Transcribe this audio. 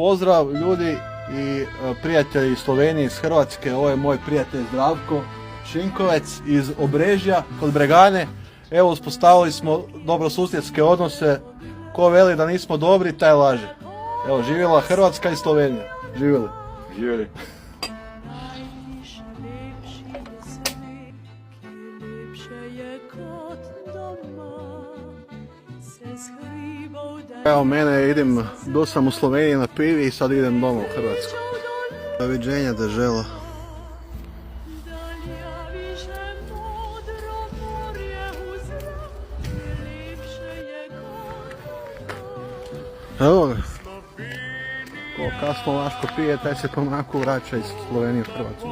Pozdrav ljudi i prijatelji iz Slovenije, iz Hrvatske. Ovo je moj prijatelj Zdravko Šinkovec iz Obrežja kod Bregane. Evo, uspostavili smo dobrosusjedske odnose. Ko veli da nismo dobri, taj laže. Evo, živjela Hrvatska i Slovenija. Živjeli. Živjeli. Evo mene, sam u Sloveniji na pivi i sad idem doma u Hrvatsku. Doviđenja Dežela. Evo ga. Ko kasno Laško pije, taj se pomako vraća iz Slovenije u Hrvatsku.